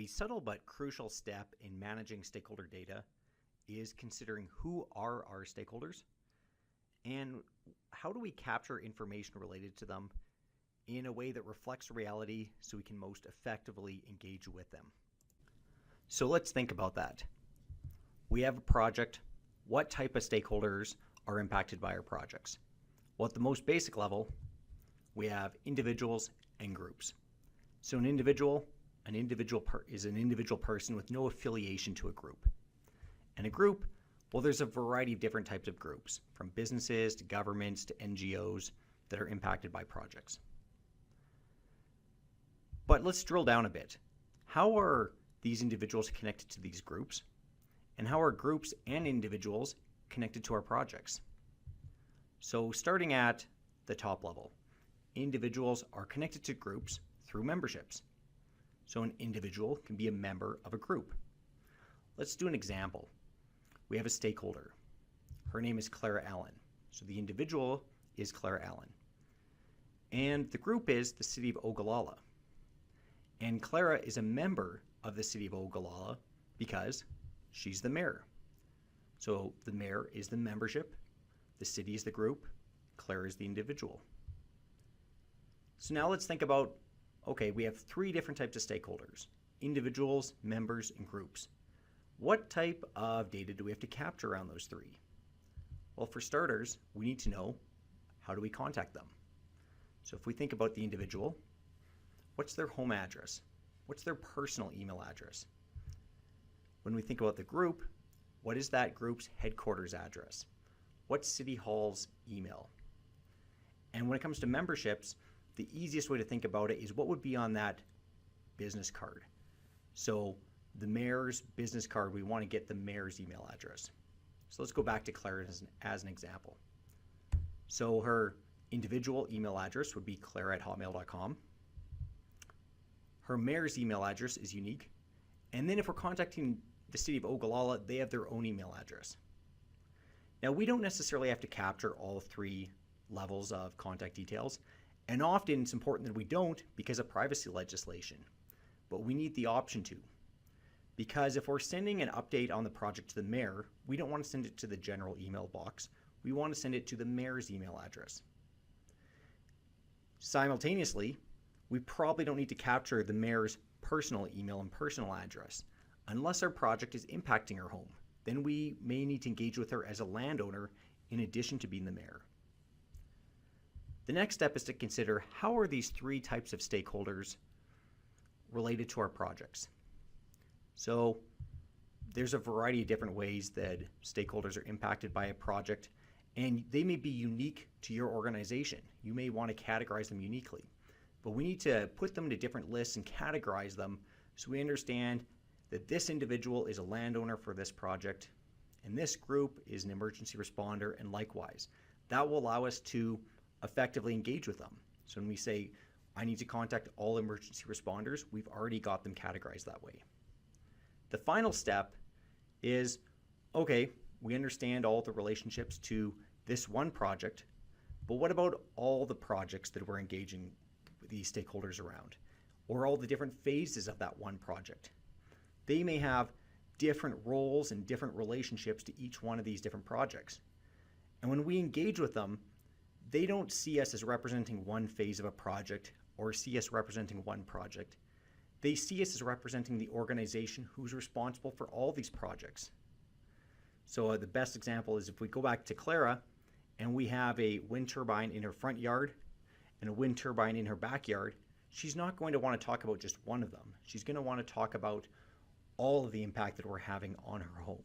A subtle but crucial step in managing stakeholder data is considering who are our stakeholders and how do we capture information related to them in a way that reflects reality so we can most effectively engage with them. So let's think about that. We have a project. What type of stakeholders are impacted by our projects? Well, at the most basic level, we have individuals and groups. So an individual is an individual person with no affiliation to a group. And a group, well, there's a variety of different types of groups, from businesses to governments to NGOs that are impacted by projects. But let's drill down a bit. How are these individuals connected to these groups? And how are groups and individuals connected to our projects? So starting at the top level, individuals are connected to groups through memberships. So an individual can be a member of a group. Let's do an example. We have a stakeholder. Her name is Clara Allen. So the individual is Clara Allen. And the group is the City of Ogallala. And Clara is a member of the City of Ogallala because she's the mayor. So the mayor is the membership, the city is the group, Clara is the individual. So now let's think about, okay, we have three different types of stakeholders: individuals, members, and groups. What type of data do we have to capture around those three? Well, for starters, we need to know, how do we contact them? So if we think about the individual, what's their home address? What's their personal email address? When we think about the group, what is that group's headquarters address? What's City Hall's email? And when it comes to memberships, the easiest way to think about it is what would be on that business card. So the mayor's business card, we want to get the mayor's email address. So let's go back to Clara as an example. So her individual email address would be clara@hotmail.com. Her mayor's email address is unique. And then if we're contacting the City of Ogallala, they have their own email address. Now, we don't necessarily have to capture all three levels of contact details, and often it's important that we don't because of privacy legislation, but we need the option to. Because if we're sending an update on the project to the mayor, we don't want to send it to the general email box. We want to send it to the mayor's email address. Simultaneously, we probably don't need to capture the mayor's personal email and personal address unless our project is impacting her home. Then we may need to engage with her as a landowner in addition to being the mayor. The next step is to consider, how are these three types of stakeholders related to our projects? So there's a variety of different ways that stakeholders are impacted by a project, and they may be unique to your organization. You may want to categorize them uniquely, but we need to put them into different lists and categorize them so we understand that this individual is a landowner for this project, and this group is an emergency responder, and likewise. That will allow us to effectively engage with them. So when we say, I need to contact all emergency responders, we've already got them categorized that way. The final step is, okay, we understand all the relationships to this one project, but what about all the projects that we're engaging with these stakeholders around, or all the different phases of that one project? They may have different roles and different relationships to each one of these different projects. And when we engage with them, they don't see us as representing one phase of a project or see us representing one project. They see us as representing the organization who's responsible for all these projects. So the best example is if we go back to Clara and we have a wind turbine in her front yard and a wind turbine in her backyard, she's not going to want to talk about just one of them. She's going to want to talk about all of the impact that we're having on her home.